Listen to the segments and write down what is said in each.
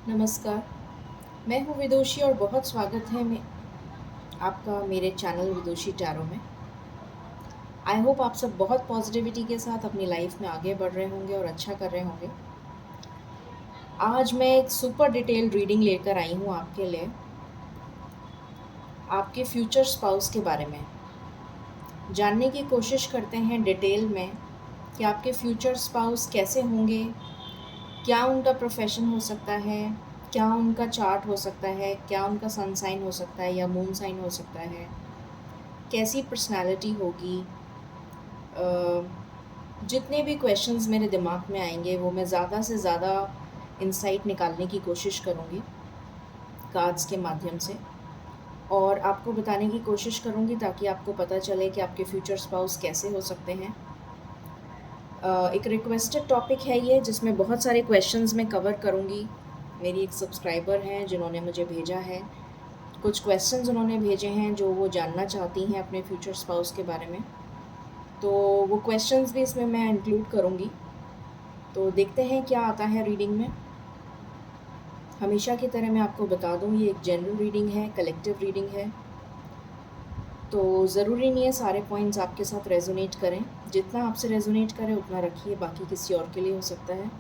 नमस्कार, मैं हूँ विदुषी और बहुत स्वागत है आपका मेरे चैनल विदुषी टैरो में। आई होप आप सब बहुत पॉजिटिविटी के साथ अपनी लाइफ में आगे बढ़ रहे होंगे और अच्छा कर रहे होंगे। आज मैं एक सुपर डिटेल रीडिंग लेकर आई हूँ आपके लिए, आपके फ्यूचर स्पाउस के बारे में। जानने की कोशिश करते हैं डिटेल में कि आपके फ्यूचर स्पाउस कैसे होंगे, क्या उनका प्रोफेशन हो सकता है, क्या उनका चार्ट हो सकता है, क्या उनका सन साइन हो सकता है या मून साइन हो सकता है, कैसी पर्सनालिटी होगी। जितने भी क्वेश्चंस मेरे दिमाग में आएंगे वो मैं ज़्यादा से ज़्यादा इंसाइट निकालने की कोशिश करूँगी कार्ड्स के माध्यम से, और आपको बताने की कोशिश करूँगी ताकि आपको पता चले कि आपके फ्यूचर स्पाउस कैसे हो सकते हैं। एक रिक्वेस्टेड टॉपिक है ये, जिसमें बहुत सारे क्वेश्चंस मैं कवर करूँगी। मेरी एक सब्सक्राइबर हैं जिन्होंने मुझे भेजा है, कुछ क्वेश्चंस उन्होंने भेजे हैं जो वो जानना चाहती हैं अपने फ्यूचर स्पाउस के बारे में, तो वो क्वेश्चंस भी इसमें मैं इंक्लूड करूँगी। तो देखते हैं क्या आता है रीडिंग में। हमेशा की तरह मैं आपको बता दूँ, ये एक जनरल रीडिंग है, कलेक्टिव रीडिंग है, तो ज़रूरी नहीं है सारे पॉइंट्स आपके साथ रेजोनेट करें। जितना आपसे रेजोनेट करे उतना रखिए, बाकी किसी और के लिए हो सकता है।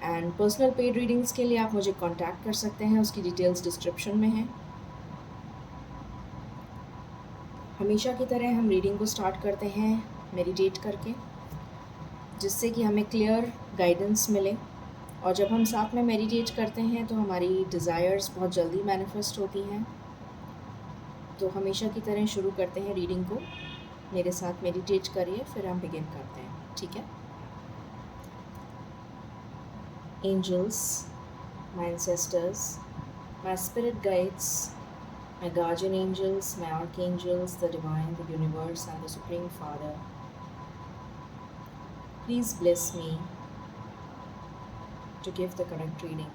एंड पर्सनल पेड रीडिंग्स के लिए आप मुझे कांटेक्ट कर सकते हैं, उसकी डिटेल्स डिस्क्रिप्शन में है। हमेशा की तरह हम रीडिंग को स्टार्ट करते हैं मेडिटेट करके, जिससे कि हमें क्लियर गाइडेंस मिले। और जब हम साथ में मेडिटेट करते हैं तो हमारी डिज़ायर्स बहुत जल्दी मैनिफेस्ट होती हैं। तो हमेशा की तरह शुरू करते हैं रीडिंग को, मेरे साथ मेडिटेट करिए, फिर हम बिगिन करते हैं, ठीक है। Angels, my ancestors, my spirit guides, my guardian angels, my archangels, the divine, the universe, and the Supreme Father, please bless me to give the correct reading.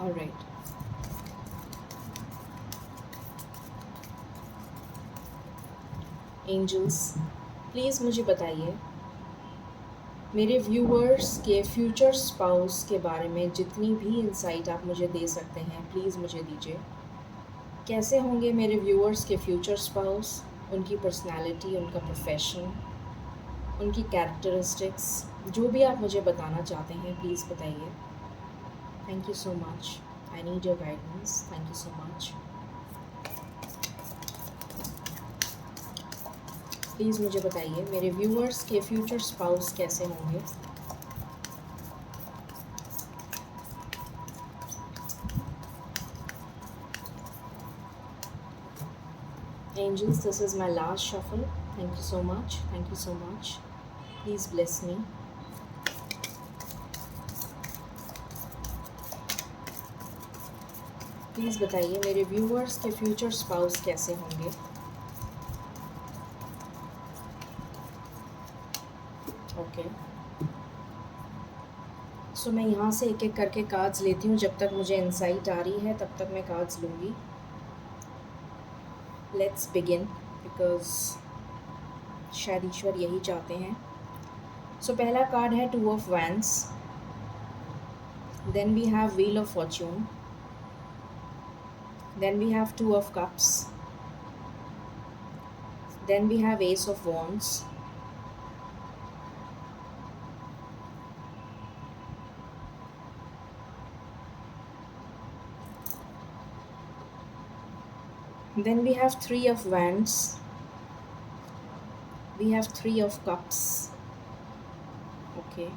All right. Angels, please मुझे बताइए मेरे viewers के future spouse के बारे में जितनी भी insight आप मुझे दे सकते हैं, प्लीज़ मुझे दीजिए। कैसे होंगे मेरे व्यूअर्स के फ्यूचर स्पाउस, उनकी पर्सनालिटी, उनका प्रोफेशन, उनकी कैरेक्टरिस्टिक्स, जो भी आप मुझे बताना चाहते हैं प्लीज़ बताइए। Thank you so much, I need your guidance, thank you so much. Please मुझे बताइए मेरे व्यूअर्स के फ्यूचर स्पाउस कैसे होंगे। Angels, this is my last shuffle. Thank you so much. Thank you so much. Please bless me. Please बताइए मेरे viewers के future spouse कैसे होंगे। ओके, सो मैं यहाँ से एक एक करके कार्ड्स लेती हूँ। जब तक मुझे इंसाइट आ रही है तब तक मैं कार्ड्स लूँगी। लेट्स बिगिन, बिकॉज शायद ईश्वर यही चाहते हैं। सो पहला कार्ड है two of wands, then we have wheel of fortune, then we have two of cups, then we have ace of wands, then we have three of wands, we have three of cups, okay,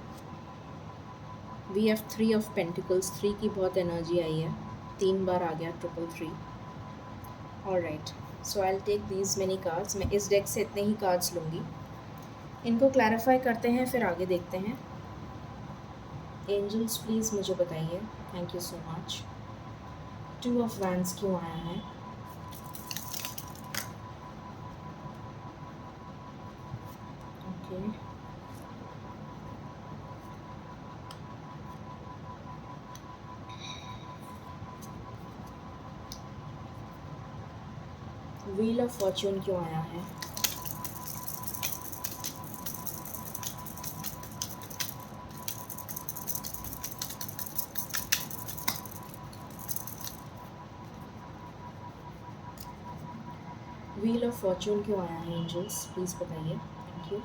we have three of pentacles। Three की बहुत energy आई है, 3 बार आ गया triple three. Alright, so I will take these many cards. मैं इस deck से इतने ही कार्ड्स लूँगी, इनको क्लैरिफाई करते हैं फिर आगे देखते हैं। एंजल्स, प्लीज़ मुझे बताइए, thank you so much, to of wands क्यों आया है। ओके, व्हील ऑफ फॉर्च्यून क्यों आया है। व्हील ऑफ फॉर्चून क्यों आया है एंजल्स, प्लीज़ बताइए। Thank you.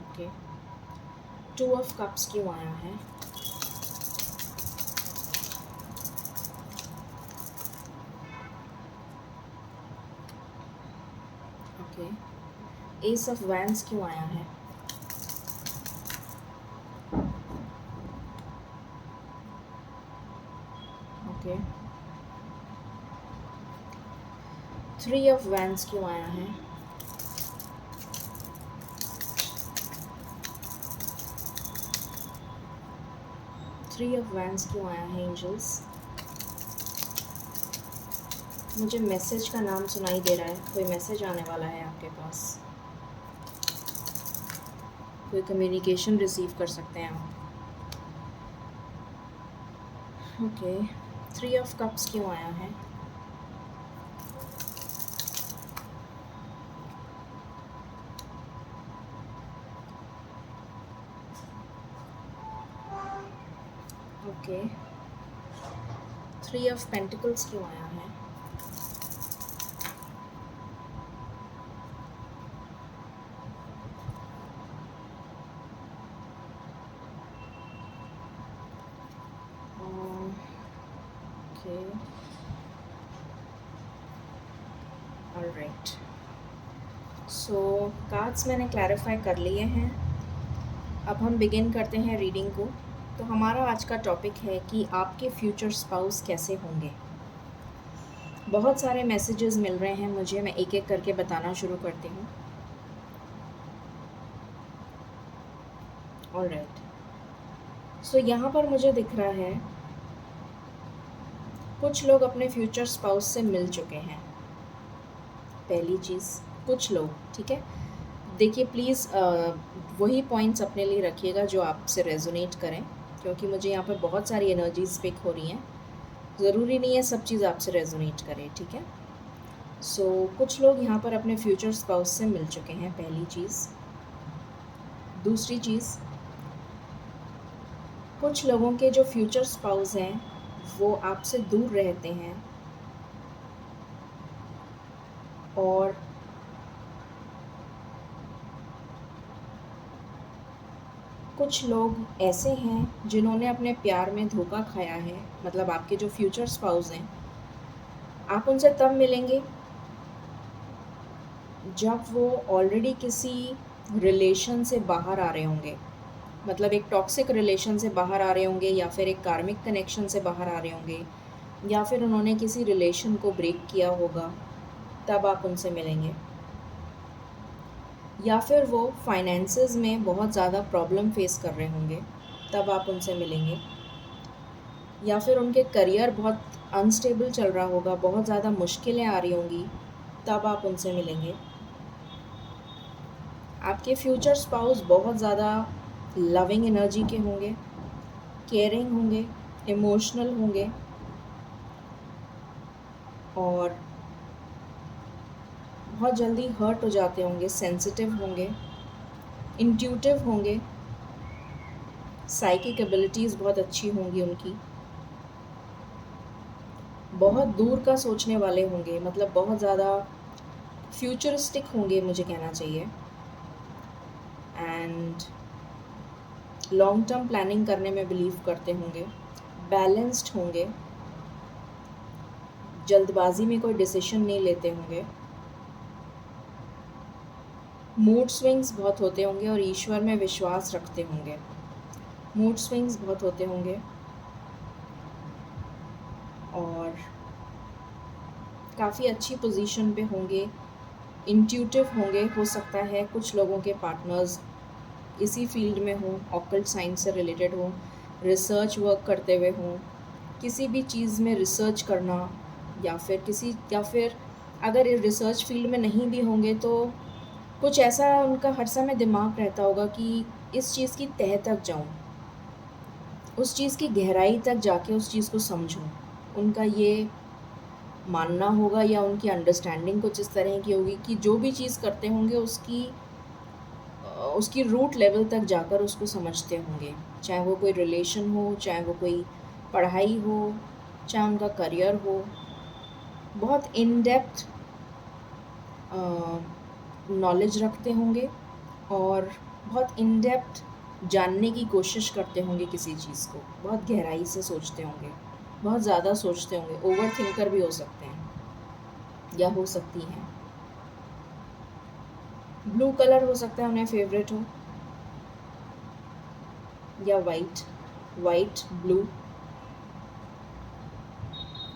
Okay, two of cups क्यों आया है। ओके, एस ऑफ वैंड्स क्यों आया है। ओके, थ्री ऑफ वैंड्स क्यों आया है। थ्री ऑफ वैंड्स क्यों आया है एंजल्स। मुझे मैसेज का नाम सुनाई दे रहा है, कोई मैसेज आने वाला है आपके पास, कोई कम्युनिकेशन रिसीव कर सकते हैं आप। ओके, थ्री ऑफ कप्स क्यों आया है। ओके, थ्री ऑफ पेंटिकल्स क्यों आया है। ओके, ऑलराइट, सो कार्ड्स मैंने क्लैरिफाई कर लिए हैं। अब हम बिगिन करते हैं रीडिंग को। तो हमारा आज का टॉपिक है कि आपके फ्यूचर स्पाउस कैसे होंगे। बहुत सारे मैसेजेस मिल रहे हैं मुझे, मैं एक एक करके बताना शुरू करती हूँ। ऑलराइट, सो यहाँ पर मुझे दिख रहा है कुछ लोग अपने फ्यूचर स्पाउस से मिल चुके हैं। पहली चीज़, कुछ लोग, ठीक है। देखिए प्लीज़ वही पॉइंट्स अपने लिए रखिएगा जो आपसे रेजोनेट करें, क्योंकि मुझे यहाँ पर बहुत सारी एनर्जीज पिक हो रही हैं। ज़रूरी नहीं है सब चीज़ आपसे रेजोनेट करे, ठीक है। सो कुछ लोग यहाँ पर अपने फ्यूचर स्पाउस से मिल चुके हैं, पहली चीज़। दूसरी चीज़, कुछ लोगों के जो फ्यूचर स्पाउस हैं वो आपसे दूर रहते हैं और कुछ लोग ऐसे हैं जिन्होंने अपने प्यार में धोखा खाया है। मतलब आपके जो फ्यूचर स्पाउस हैं, आप उनसे तब मिलेंगे जब वो ऑलरेडी किसी रिलेशन से बाहर आ रहे होंगे। मतलब एक टॉक्सिक रिलेशन से बाहर आ रहे होंगे, या फिर एक कार्मिक कनेक्शन से बाहर आ रहे होंगे, या फिर उन्होंने किसी रिलेशन को ब्रेक किया होगा, तब आप उनसे मिलेंगे। या फिर वो फाइनेंसेस में बहुत ज़्यादा प्रॉब्लम फेस कर रहे होंगे, तब आप उनसे मिलेंगे। या फिर उनके करियर बहुत अनस्टेबल चल रहा होगा, बहुत ज़्यादा मुश्किलें आ रही होंगी, तब आप उनसे मिलेंगे। आपके फ्यूचर स्पाउस बहुत ज़्यादा लविंग एनर्जी के होंगे, केयरिंग होंगे, इमोशनल होंगे और बहुत जल्दी हर्ट हो जाते होंगे, सेंसिटिव होंगे, इंट्यूटिव होंगे, साइकिक एबिलिटीज़ बहुत अच्छी होंगी उनकी, बहुत दूर का सोचने वाले होंगे, मतलब बहुत ज़्यादा फ्यूचरिस्टिक होंगे मुझे कहना चाहिए, एंड लॉन्ग टर्म प्लानिंग करने में बिलीव करते होंगे, बैलेंस्ड होंगे, जल्दबाजी में कोई डिसीजन नहीं लेते होंगे, मूड स्विंग्स बहुत होते होंगे और ईश्वर में विश्वास रखते होंगे। मूड स्विंग्स बहुत होते होंगे और काफ़ी अच्छी पोजीशन पे होंगे, इंट्यूटिव होंगे। हो सकता है कुछ लोगों के पार्टनर्स इसी फील्ड में हों, ऑकल्ट साइंस से रिलेटेड हों, रिसर्च वर्क करते हुए हों, किसी भी चीज़ में रिसर्च करना, या फिर अगर रिसर्च फील्ड में नहीं भी होंगे तो कुछ ऐसा उनका हर समय दिमाग रहता होगा कि इस चीज़ की तह तक जाऊँ, उस चीज़ की गहराई तक जाके उस चीज़ को समझूँ। उनका ये मानना होगा या उनकी अंडरस्टैंडिंग कुछ इस तरह की होगी कि जो भी चीज़ करते होंगे उसकी रूट लेवल तक जाकर उसको समझते होंगे। चाहे वो कोई रिलेशन हो, चाहे वो कोई पढ़ाई हो, चाहे उनका करियर हो, बहुत इन डेप्थ नॉलेज रखते होंगे और बहुत इन डेप्थ जानने की कोशिश करते होंगे किसी चीज़ को, बहुत गहराई से सोचते होंगे, बहुत ज़्यादा सोचते होंगे, ओवर थिंकर भी हो सकते हैं या हो सकती हैं। ब्लू कलर हो सकता है उन्हें फेवरेट हो, या वाइट, वाइट ब्लू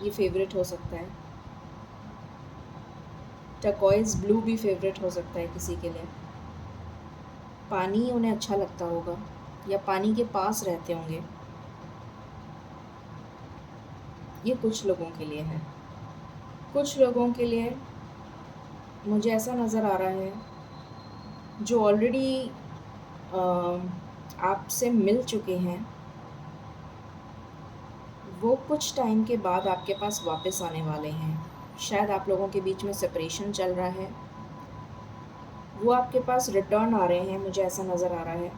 ये फेवरेट हो सकता है। टर्कोइज ब्लू भी फेवरेट हो सकता है किसी के लिए। पानी उन्हें अच्छा लगता होगा या पानी के पास रहते होंगे। ये कुछ लोगों के लिए है। कुछ लोगों के लिए मुझे ऐसा नज़र आ रहा है जो ऑलरेडी आपसे मिल चुके हैं, वो कुछ टाइम के बाद आपके पास वापस आने वाले हैं। शायद आप लोगों के बीच में सेपरेशन चल रहा है, वो आपके पास रिटर्न आ रहे हैं, मुझे ऐसा नज़र आ रहा है।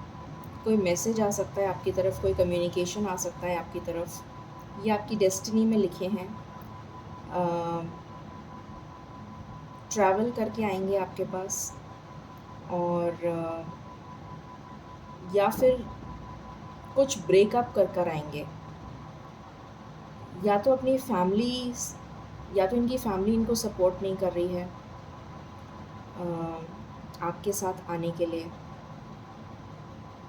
कोई मैसेज आ सकता है आपकी तरफ, कोई कम्युनिकेशन आ सकता है आपकी तरफ, ये आपकी डेस्टिनी में लिखे हैं। ट्रैवल करके आएंगे आपके पास, और या फिर कुछ ब्रेकअप कर कर आएंगे, या तो अपनी फैमिली, या तो इनकी फैमिली इनको सपोर्ट नहीं कर रही है आपके साथ आने के लिए,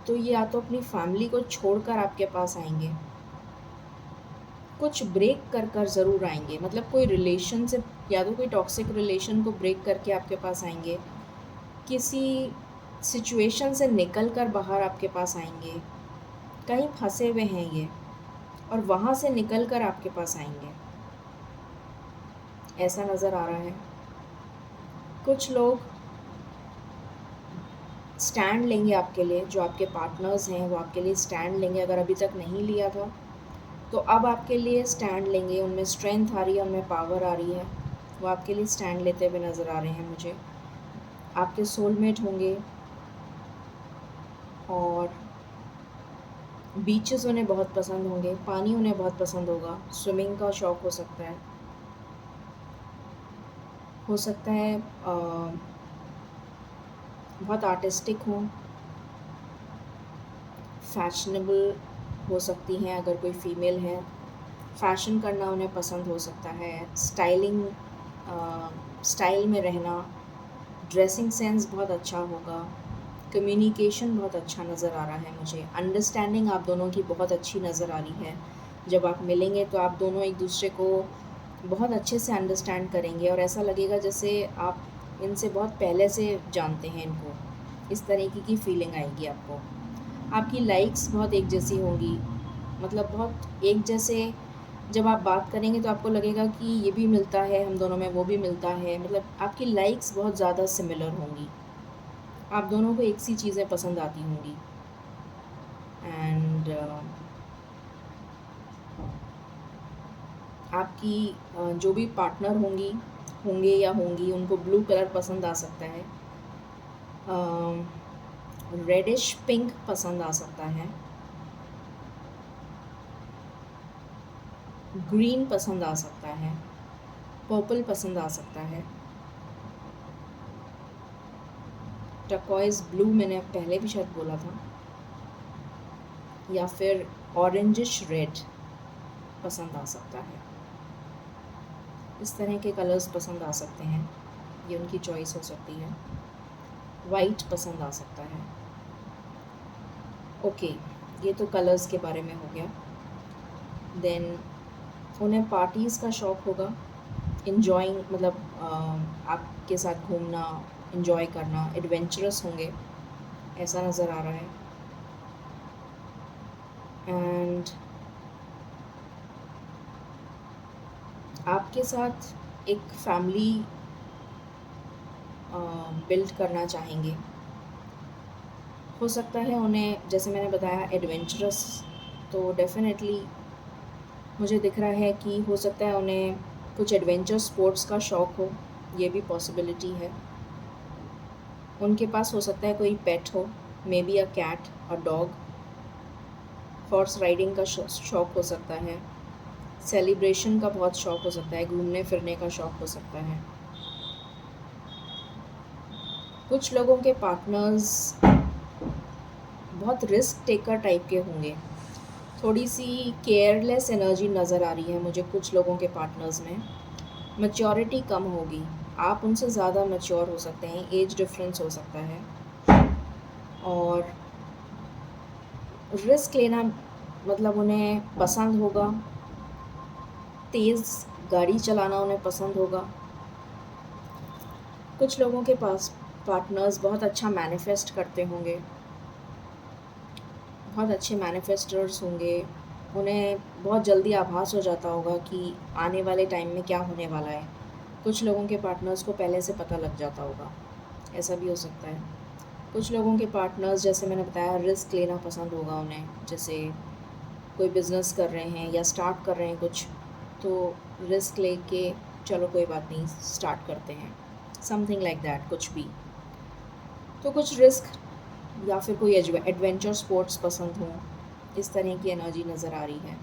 तो ये या तो अपनी फैमिली को छोड़कर आपके पास आएंगे, कुछ ब्रेक कर कर ज़रूर आएंगे। मतलब कोई रिलेशन से, या तो कोई टॉक्सिक रिलेशन को ब्रेक करके आपके पास आएंगे, किसी सिचुएशन से निकल कर बाहर आपके पास आएंगे, कहीं फंसे हुए हैं ये, और वहाँ से निकल कर आपके पास आएंगे, ऐसा नज़र आ रहा है। कुछ लोग स्टैंड लेंगे आपके लिए, जो आपके पार्टनर्स हैं वो आपके लिए स्टैंड लेंगे। अगर अभी तक नहीं लिया था तो अब आपके लिए स्टैंड लेंगे। उनमें स्ट्रेंथ आ रही है, उनमें पावर आ रही है, वो आपके लिए स्टैंड लेते हुए नज़र आ रहे हैं मुझे। आपके सोलमेट होंगे, और बीचेस उन्हें बहुत पसंद होंगे, पानी उन्हें बहुत पसंद होगा, स्विमिंग का शौक़ हो सकता है। बहुत आर्टिस्टिक हों, फैशनेबल हो सकती हैं। अगर कोई फ़ीमेल है, फ़ैशन करना उन्हें पसंद हो सकता है, स्टाइल में रहना, ड्रेसिंग सेंस बहुत अच्छा होगा, कम्युनिकेशन बहुत अच्छा नज़र आ रहा है मुझे, अंडरस्टैंडिंग आप दोनों की बहुत अच्छी नज़र आ रही है। जब आप मिलेंगे तो आप दोनों एक दूसरे को बहुत अच्छे से अंडरस्टैंड करेंगे, और ऐसा लगेगा जैसे आप इनसे बहुत पहले से जानते हैं इनको, इस तरीके की फ़ीलिंग आएगी आपको। आपकी लाइक्स बहुत एक जैसी होंगी, मतलब बहुत एक जैसे, जब आप बात करेंगे तो आपको लगेगा कि ये भी मिलता है हम दोनों में, वो भी मिलता है, मतलब आपकी लाइक्स बहुत ज़्यादा सिमिलर होंगी, आप दोनों को एक सी चीज़ें पसंद आती होंगी। एंड आपकी जो भी पार्टनर होंगे या होंगी, उनको ब्लू कलर पसंद आ सकता है, रेडिश पिंक पसंद आ सकता है, ग्रीन पसंद आ सकता है, पर्पल पसंद आ सकता है, टर्कोइज ब्लू मैंने पहले भी शायद बोला था, या फिर ऑरेंजिश रेड पसंद आ सकता है। इस तरह के कलर्स पसंद आ सकते हैं, ये उनकी चॉइस हो सकती है। वाइट पसंद आ सकता है। ओके, ये तो कलर्स के बारे में हो गया। देन उन्हें पार्टीज़ का शौक़ होगा, इन्जॉइंग, मतलब आपके साथ घूमना, इन्जॉय करना, एडवेंचरस होंगे, ऐसा नज़र आ रहा है। एंड आपके साथ एक फैमिली बिल्ड करना चाहेंगे। हो सकता है उन्हें, जैसे मैंने बताया, एडवेंचरस, तो डेफ़िनेटली मुझे दिख रहा है कि हो सकता है उन्हें कुछ एडवेंचर स्पोर्ट्स का शौक़ हो, ये भी पॉसिबिलिटी है। उनके पास हो सकता है कोई पेट हो, maybe a cat, a dog, horse riding का शौक़ हो सकता है, सेलिब्रेशन का बहुत शौक़ हो सकता है, घूमने फिरने का शौक़ हो सकता है। कुछ लोगों के पार्टनर्स बहुत रिस्क टेकर टाइप के होंगे। थोड़ी-सी केयरलेस एनर्जी नज़र आ रही है मुझे कुछ लोगों के पार्टनर्स में। मैच्योरिटी कम होगी, आप उनसे ज़्यादा मैच्योर हो सकते हैं, एज डिफरेंस हो सकता है। और रिस्क लेना मतलब उन्हें पसंद होगा, तेज़ गाड़ी चलाना उन्हें पसंद होगा। कुछ लोगों के पास पार्टनर्स बहुत अच्छा मैनिफेस्ट करते होंगे, बहुत अच्छे मैनिफेस्टर्स होंगे। उन्हें बहुत जल्दी आभास हो जाता होगा कि आने वाले टाइम में क्या होने वाला है। कुछ लोगों के पार्टनर्स को पहले से पता लग जाता होगा, ऐसा भी हो सकता है। कुछ लोगों के पार्टनर्स जैसे मैंने बताया रिस्क लेना पसंद होगा उन्हें, जैसे कोई बिज़नेस कर रहे हैं या स्टार्ट कर रहे हैं कुछ, तो रिस्क लेके चलो कोई बात नहीं स्टार्ट करते हैं, समथिंग लाइक दैट कुछ भी। तो कुछ रिस्क या फिर कोई एडवेंचर स्पोर्ट्स पसंद हो, इस तरह की एनर्जी नज़र आ रही है।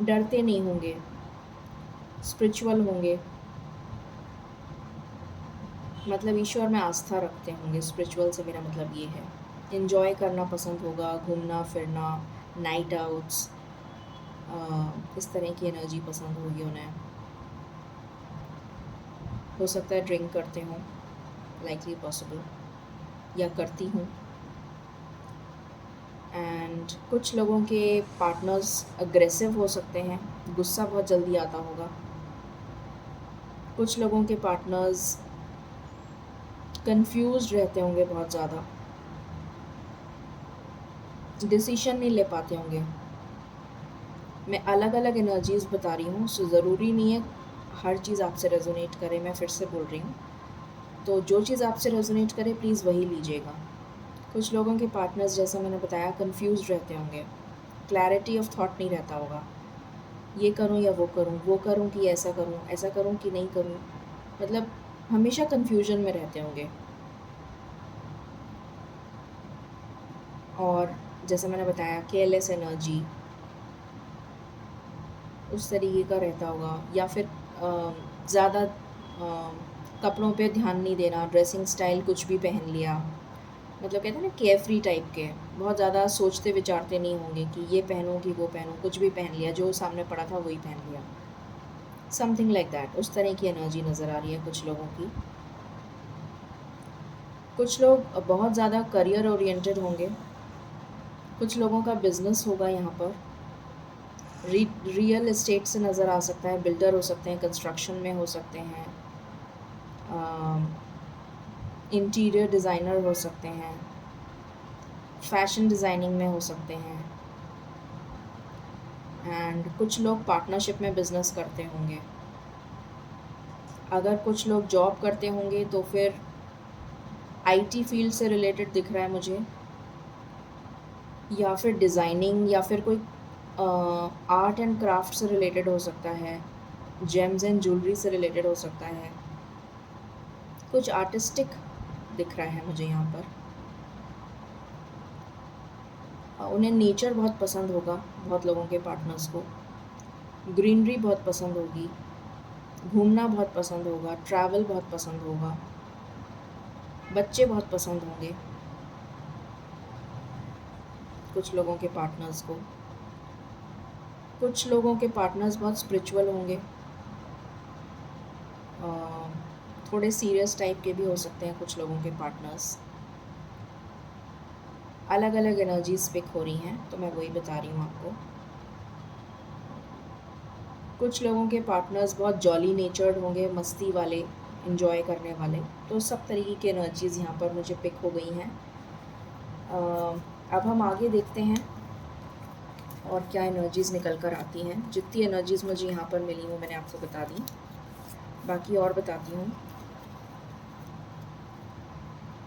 डरते नहीं होंगे, स्पिरिचुअल होंगे, मतलब ईश्वर में आस्था रखते होंगे। स्पिरिचुअल से मेरा मतलब ये है। एन्जॉय करना पसंद होगा, घूमना फिरना, नाइट आउट्स, इस तरह की एनर्जी पसंद होगी उन्हें। हो सकता है ड्रिंक करते हों, लाइकली पॉसिबल, या करती हूँ। एंड कुछ लोगों के पार्टनर्स अग्रेसिव हो सकते हैं, गुस्सा बहुत जल्दी आता होगा। कुछ लोगों के पार्टनर्स कंफ्यूज्ड रहते होंगे बहुत ज़्यादा, डिसीजन नहीं ले पाते होंगे। मैं अलग-अलग एनर्जीज़ बता रही हूँ, सो ज़रूरी नहीं है हर चीज़ आपसे रेज़ोनेट करे, मैं फिर से बोल रही हूँ। तो जो चीज़ आपसे रेज़ोनेट करे प्लीज़ वही लीजिएगा। कुछ लोगों के पार्टनर्स जैसा मैंने बताया कंफ्यूज्ड रहते होंगे, क्लैरिटी ऑफ थॉट नहीं रहता होगा। ये करूँ या वो करूँ कि ऐसा करूँ कि नहीं करूँ, मतलब हमेशा कन्फ्यूजन में रहते होंगे। और जैसा मैंने बताया केयरलेस एनर्जी उस तरीके का रहता होगा, या फिर ज़्यादा कपड़ों पे ध्यान नहीं देना, ड्रेसिंग स्टाइल कुछ भी पहन लिया, मतलब कहते हैं ना केयरफ्री टाइप के, बहुत ज़्यादा सोचते विचारते नहीं होंगे कि ये पहनूँ कि वो पहनूँ, कुछ भी पहन लिया, जो सामने पड़ा था वही पहन लिया, समथिंग लाइक दैट। उस तरह की एनर्जी नज़र आ रही है कुछ लोगों की। कुछ लोग बहुत ज़्यादा करियर ओरिएंटेड होंगे, कुछ लोगों का बिज़नेस होगा यहाँ पर, रियल एस्टेट से नज़र आ सकता है, बिल्डर हो सकते हैं, कंस्ट्रक्शन में हो सकते हैं, इंटीरियर डिज़ाइनर हो सकते हैं, फैशन डिज़ाइनिंग में हो सकते हैं। एंड कुछ लोग पार्टनरशिप में बिज़नेस करते होंगे। अगर कुछ लोग जॉब करते होंगे तो फिर आईटी फील्ड से रिलेटेड दिख रहा है मुझे, या फिर डिज़ाइनिंग, या फिर कोई आर्ट एंड क्राफ्ट से रिलेटेड हो सकता है, जेम्स एंड ज्वेलरी से रिलेटेड हो सकता है। कुछ आर्टिस्टिक दिख रहा है मुझे यहाँ पर। उन्हें नेचर बहुत पसंद होगा, बहुत लोगों के पार्टनर्स को ग्रीनरी बहुत पसंद होगी, घूमना बहुत पसंद होगा, ट्रैवल बहुत पसंद होगा, बच्चे बहुत पसंद होंगे कुछ लोगों के पार्टनर्स को। कुछ लोगों के पार्टनर्स बहुत स्पिरिचुअल होंगे, थोड़े सीरियस टाइप के भी हो सकते हैं कुछ लोगों के पार्टनर्स। अलग अलग एनर्जीज पिक हो रही हैं, तो मैं वही बता रही हूँ आपको। कुछ लोगों के पार्टनर्स बहुत जॉली नेचर्ड होंगे, मस्ती वाले, इन्जॉय करने वाले। तो सब तरीके की एनर्जीज़ यहाँ पर मुझे पिक हो गई हैं। अब हम आगे देखते हैं और क्या एनर्जीज़ निकल कर आती हैं। जितनी एनर्जीज़ मुझे यहाँ पर मिली वो मैंने आपको बता दी, बाकी और बताती हूँ।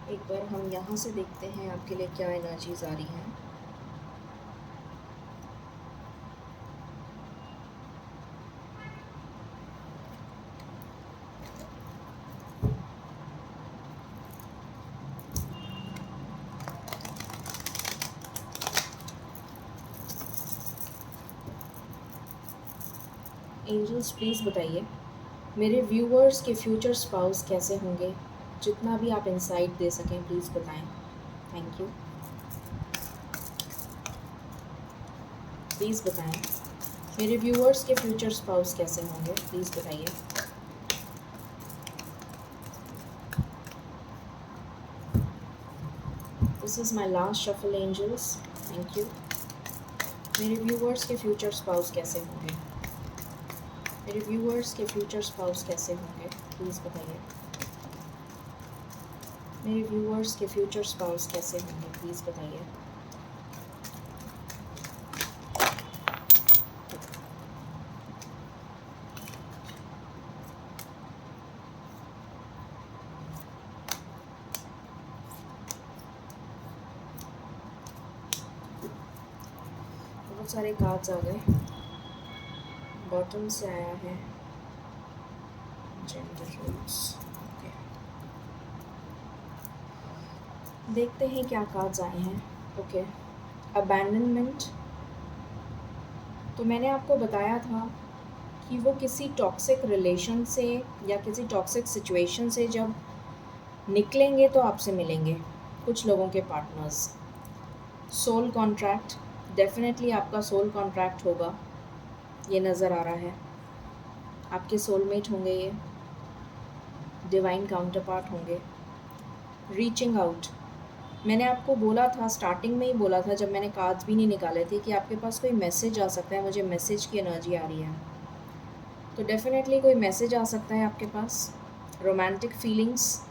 एक बार हम यहाँ से देखते हैं आपके लिए क्या एनर्जीज़ आ रही हैं। एंजल्स प्लीज़ बताइए मेरे व्यूअर्स के फ्यूचर स्पाउस कैसे होंगे। जितना भी आप इंसाइट दे सकें प्लीज़ बताएं। Thank you. प्लीज़ बताएं मेरे व्यूअर्स के फ्यूचर स्पाउस कैसे होंगे, प्लीज़ बताइए। This is my last shuffle angels, thank you. मेरे व्यूअर्स के फ्यूचर स्पाउस कैसे होंगे, मेरे व्यूअर्स के फ्यूचर स्पाउस कैसे होंगे, प्लीज़ बताइए। मेरे व्यूअर्स के फ्यूचर स्पाउस कैसे होंगे, प्लीज़ बताइए। बहुत सारे कार्ड्स आ गए, बॉटम से आया है जेंडर रोल्स। ओके, देखते हैं क्या कार्ड्स आए हैं। Okay, abandonment. तो मैंने आपको बताया था कि वो किसी टॉक्सिक रिलेशन से या किसी टॉक्सिक सिचुएशन से जब निकलेंगे तो आपसे मिलेंगे कुछ लोगों के पार्टनर्स। सोल कॉन्ट्रैक्ट, डेफिनेटली आपका सोल कॉन्ट्रैक्ट होगा, ये नज़र आ रहा है। आपके सोलमेट होंगे ये, डिवाइन काउंटर पार्ट होंगे। रीचिंग आउट, मैंने आपको बोला था, स्टार्टिंग में ही बोला था जब मैंने कार्ड्स भी नहीं निकाले थे, कि आपके पास कोई मैसेज आ सकता है। मुझे मैसेज की एनर्जी आ रही है, तो डेफिनेटली कोई मैसेज आ सकता है आपके पास। रोमांटिक फीलिंग्स,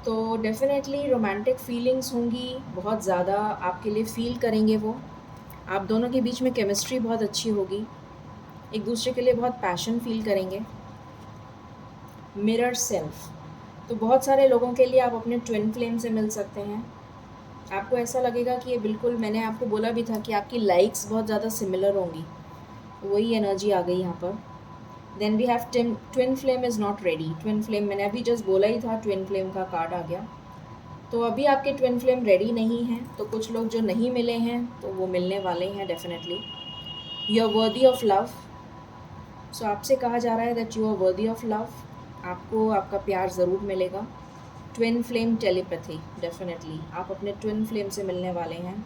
तो डेफिनेटली रोमांटिक फीलिंग्स होंगी, बहुत ज़्यादा आपके लिए फ़ील करेंगे वो। आप दोनों के बीच में केमिस्ट्री बहुत अच्छी होगी, एक दूसरे के लिए बहुत पैशन फील करेंगे। मिरर सेल्फ, तो बहुत सारे लोगों के लिए आप अपने ट्विन फ्लेम से मिल सकते हैं। आपको ऐसा लगेगा कि ये बिल्कुल, मैंने आपको बोला भी था कि आपकी लाइक्स बहुत ज़्यादा सिमिलर होंगी, वही एनर्जी आ गई यहाँ पर। Then we have twin flame is not ready. Twin flame मैंने अभी जस्ट बोला ही था, ट्विन फ्लेम का कार्ड आ गया। तो अभी आपके ट्विन फ्लेम रेडी नहीं हैं, तो कुछ लोग जो नहीं मिले हैं तो वो मिलने वाले हैं definitely. You are worthy of love, so आपसे कहा जा रहा है that you are worthy of love. आपको आपका प्यार ज़रूर मिलेगा। ट्विन फ्लेम टेलीपैथी, डेफिनेटली आप अपने ट्विन फ्लेम से मिलने वाले हैं।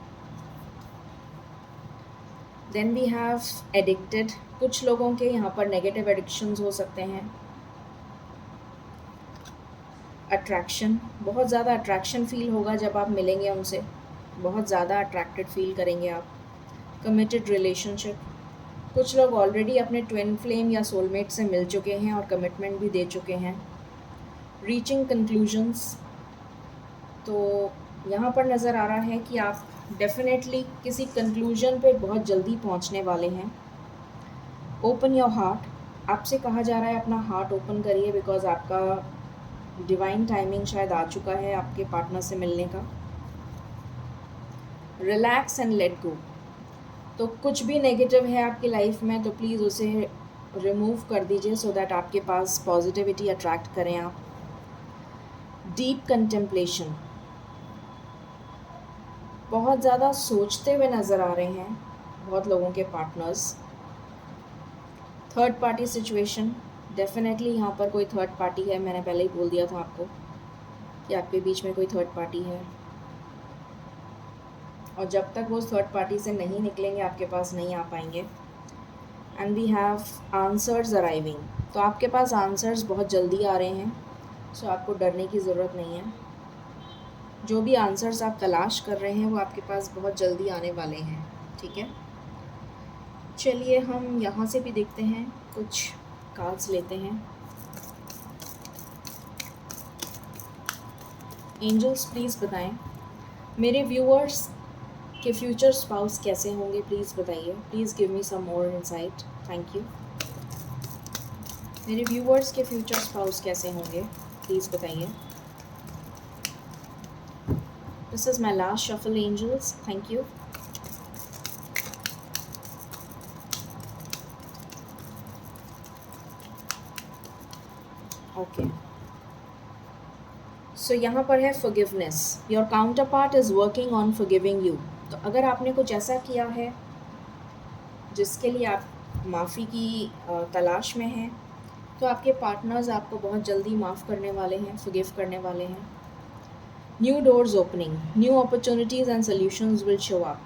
देन वी हैव एडिक्टेड, कुछ लोगों के यहाँ पर नेगेटिव एडिक्शंस हो सकते हैं। अट्रैक्शन, बहुत ज़्यादा अट्रैक्शन फील होगा जब आप मिलेंगे उनसे, बहुत ज़्यादा अट्रैक्टेड फील करेंगे आप। कमिटेड रिलेशनशिप, कुछ लोग ऑलरेडी अपने ट्विन फ्लेम या सोलमेट से मिल चुके हैं और कमिटमेंट भी दे चुके हैं। रीचिंग कंक्लूजन्स, तो यहाँ पर नज़र आ रहा है कि आप डेफिनेटली किसी कंक्लूजन पे बहुत जल्दी पहुँचने वाले हैं। ओपन योर हार्ट, आपसे कहा जा रहा है अपना हार्ट ओपन करिए, बिकॉज आपका डिवाइन टाइमिंग शायद आ चुका है आपके पार्टनर से मिलने का। रिलैक्स एंड लेट गो, तो कुछ भी नेगेटिव है आपकी लाइफ में तो प्लीज़ उसे रिमूव कर दीजिए, सो दैट आपके पास पॉजिटिविटी अट्रैक्ट करें आप। डीप कंटेम्पलेशन, बहुत ज़्यादा सोचते हुए नज़र आ रहे हैं बहुत लोगों के partners. Third party situation, definitely यहाँ पर कोई थर्ड पार्टी है, मैंने पहले ही बोल दिया था आपको कि आपके बीच में कोई थर्ड पार्टी है, और जब तक वो थर्ड पार्टी से नहीं निकलेंगे आपके पास नहीं आ पाएंगे। And we have answers arriving, तो आपके पास आंसर्स बहुत जल्दी आ रहे हैं, सो आपको डरने की ज़रूरत नहीं है। जो भी आंसर्स आप तलाश कर रहे हैं वो आपके पास बहुत जल्दी आने वाले हैं, ठीक है। चलिए हम यहाँ से भी देखते हैं, कुछ कार्ड्स लेते हैं। एंजल्स प्लीज़ बताएं मेरे व्यूअर्स के फ्यूचर स्पाउस कैसे होंगे, प्लीज़ बताइए। Please give me some more insight, thank you. मेरे व्यूअर्स के फ्यूचर स्पाउस कैसे होंगे, प्लीज़ बताइए। This is my last shuffle angels, thank you. Okay, so यहाँ पर है forgiveness, your counterpart is working on forgiving you. तो अगर आपने कुछ ऐसा किया है जिसके लिए आप माफ़ी की तलाश में हैं, तो आपके पार्टनर्स आपको बहुत जल्दी माफ़ करने वाले हैं, फ़ॉरगिव करने वाले हैं। New doors opening, new opportunities and solutions will show up.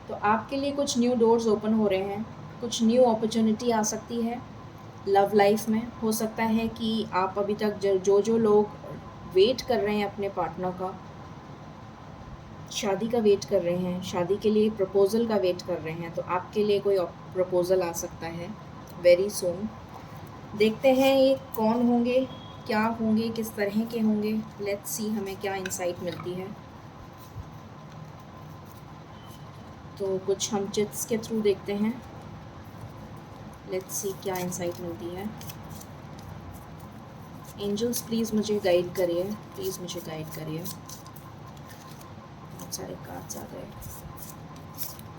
तो आपके लिए कुछ न्यू डोर्स ओपन हो रहे हैं, कुछ न्यू अपॉर्चुनिटी आ सकती है लव लाइफ में। हो सकता है कि आप अभी तक जो जो लोग वेट कर रहे हैं अपने पार्टनर का, शादी का वेट कर रहे हैं, शादी के लिए प्रपोज़ल का वेट कर रहे हैं, तो आपके लिए कोई प्रपोज़ल आ सकता है वेरी सून। देखते हैं ये कौन होंगे, क्या होंगे, किस तरह के होंगे। लेट्स सी हमें क्या इंसाइट मिलती है। तो कुछ हम चिट्स के थ्रू देखते हैं। लेट्स सी क्या इंसाइट मिलती है। एंजल्स प्लीज़ मुझे गाइड करिए, प्लीज़ मुझे गाइड करिए। बहुत सारे कार्ड्स आ गए,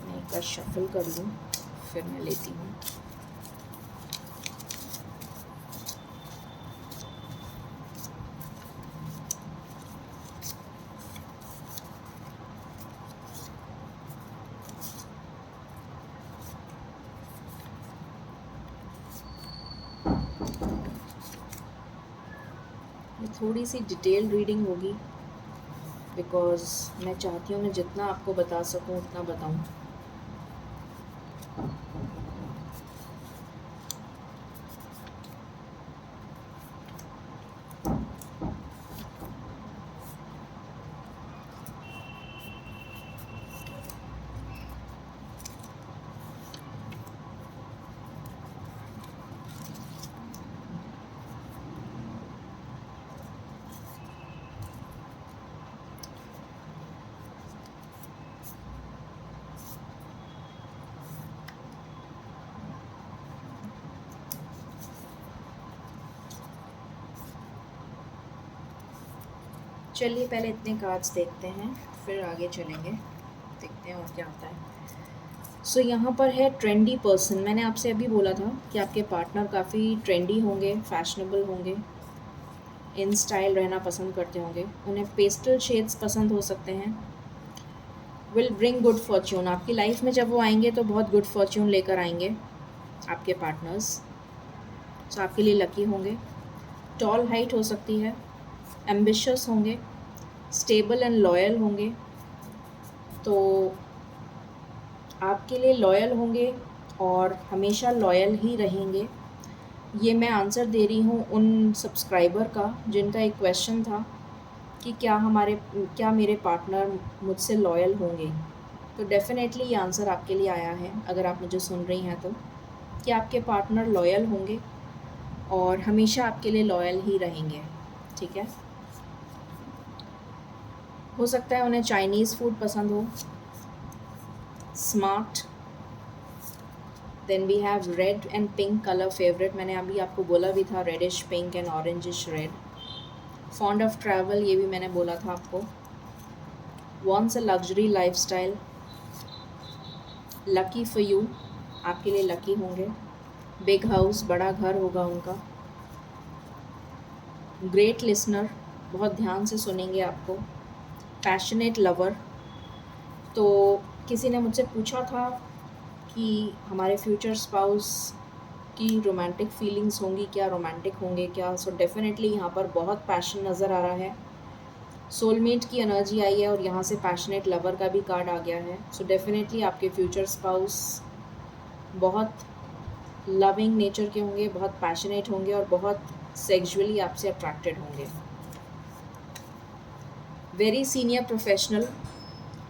मैं एक बार शफल कर लूँ फिर मैं लेती हूँ। ये थोड़ी सी डिटेल रीडिंग होगी बिकॉज़ मैं चाहती हूँ मैं जितना आपको बता सकूँ उतना बताऊँ। चलिए पहले इतने कार्ड्स देखते हैं, फिर आगे चलेंगे, देखते हैं और क्या आता है। सो यहाँ पर है ट्रेंडी पर्सन। मैंने आपसे अभी बोला था कि आपके पार्टनर काफ़ी ट्रेंडी होंगे, फैशनेबल होंगे, इन स्टाइल रहना पसंद करते होंगे, उन्हें पेस्टल शेड्स पसंद हो सकते हैं। विल ब्रिंग गुड फॉर्च्यून, आपकी लाइफ में जब वो आएंगे तो बहुत गुड फॉर्च्यून लेकर आएंगे आपके पार्टनर्स। सो आपके लिए लकी होंगे। टॉल हाइट हो सकती है, एम्बिशियस होंगे, स्टेबल एंड लॉयल होंगे। तो आपके लिए लॉयल होंगे और हमेशा लॉयल ही रहेंगे। ये मैं आंसर दे रही हूँ उन सब्सक्राइबर का जिनका एक क्वेश्चन था कि क्या मेरे पार्टनर मुझसे लॉयल होंगे। तो डेफ़िनेटली ये आंसर आपके लिए आया है अगर आप मुझे सुन रही हैं तो, कि आपके पार्टनर लॉयल होंगे और हमेशा आपके लिए लॉयल ही रहेंगे। ठीक है। हो सकता है उन्हें चाइनीज़ फूड पसंद हो, smart. Then we have red and pink colour favourite, मैंने अभी आपको बोला भी था reddish pink and orangish red. Fond of travel, ये भी मैंने बोला था आपको। Wants a luxury lifestyle, lucky for you, आपके लिए लकी होंगे। बिग हाउस, बड़ा घर होगा उनका। ग्रेट लिसनर, बहुत ध्यान से सुनेंगे आपको। पैशनेट लवर, तो किसी ने मुझसे पूछा था कि हमारे फ्यूचर स्पाउस की रोमांटिक फीलिंग्स होंगी क्या, रोमांटिक होंगे क्या। सो डेफिनेटली यहाँ पर बहुत पैशन नज़र आ रहा है। सोलमेट की एनर्जी आई है और यहाँ से पैशनेट लवर का भी कार्ड आ गया है। सो डेफिनेटली आपके फ्यूचर स्पाउस बहुत लविंग नेचर के होंगे, बहुत पैशनेट होंगे और बहुत सेक्सुअली आपसे अट्रैक्टेड होंगे। वेरी सीनियर प्रोफेशनल,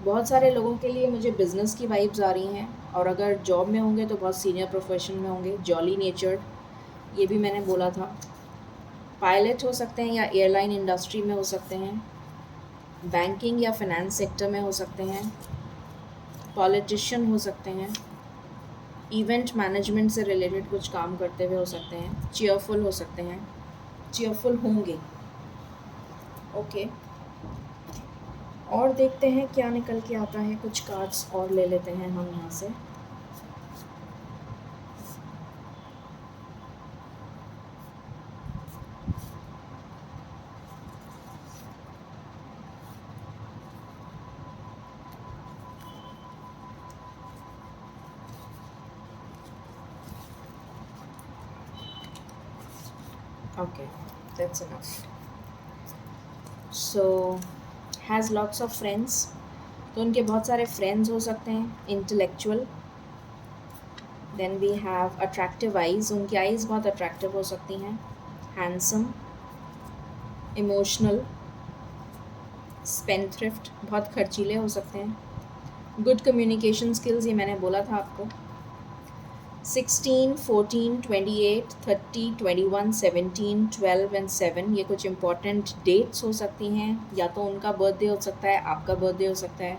बहुत सारे लोगों के लिए मुझे बिज़नेस की वाइब्स आ रही हैं और अगर जॉब में होंगे तो बहुत सीनियर प्रोफेशन में होंगे। जॉली नेचर्ड, ये भी मैंने बोला था। पायलट हो सकते हैं या एयरलाइन इंडस्ट्री में हो सकते हैं, बैंकिंग या फाइनेंस सेक्टर में हो सकते हैं, पॉलिटिशियन हो सकते हैं, इवेंट मैनेजमेंट से रिलेटेड कुछ काम करते हुए हो सकते हैं, चीयरफुल हो सकते हैं, चीयरफुल होंगे। ओके, और देखते हैं क्या निकल के आता है। कुछ कार्ड्स और ले लेते हैं हम यहाँ से। Okay, that's enough. So has lots of friends, तो उनके बहुत सारे फ्रेंड्स हो सकते हैं। Intellectual, then we have attractive eyes, उनकी आइज़ बहुत अट्रैक्टिव हो सकती हैं। हैंडसम, इमोशनल, स्पेंडथ्रिफ्ट, बहुत खर्चीले हो सकते हैं। गुड कम्युनिकेशन स्किल्स, ये मैंने बोला था आपको। 16, 14, 28, 30, 21, 17, 12 एंड 7, ये कुछ इंपॉर्टेंट डेट्स हो सकती हैं। या तो उनका बर्थडे हो सकता है, आपका बर्थडे हो सकता है,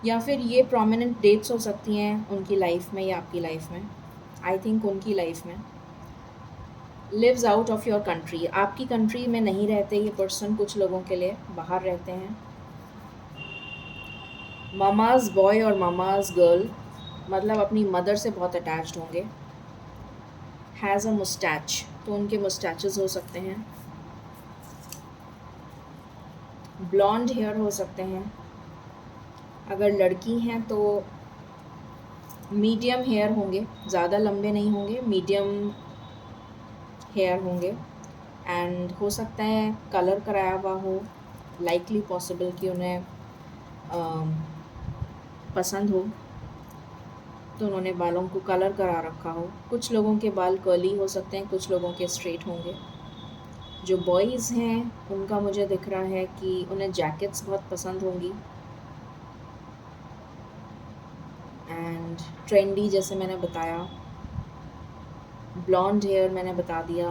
या फिर ये प्रोमिनेंट डेट्स हो सकती हैं उनकी लाइफ में या आपकी लाइफ में। आई थिंक उनकी लाइफ में। Lives out of your country, आपकी कंट्री में नहीं रहते ये पर्सन, कुछ लोगों के लिए बाहर रहते हैं। ममाज बॉय और ममाज गर्ल, मतलब अपनी मदर से बहुत अटैच्ड होंगे। हैज़ अ मुस्टैच, तो उनके मुस्टैचेस हो सकते हैं। ब्लॉन्ड हेयर हो सकते हैं। अगर लड़की हैं तो मीडियम हेयर होंगे, ज़्यादा लंबे नहीं होंगे, मीडियम हेयर होंगे। एंड हो सकता है कलर कराया हुआ हो, लाइकली पॉसिबल कि उन्हें पसंद हो, तो उन्होंने बालों को कलर करा रखा हो। कुछ लोगों के बाल कर्ली हो सकते हैं, कुछ लोगों के स्ट्रेट होंगे। जो बॉयज़ हैं उनका मुझे दिख रहा है कि उन्हें जैकेट्स बहुत पसंद होंगी। एंड ट्रेंडी, जैसे मैंने बताया। ब्लॉन्ड हेयर मैंने बता दिया।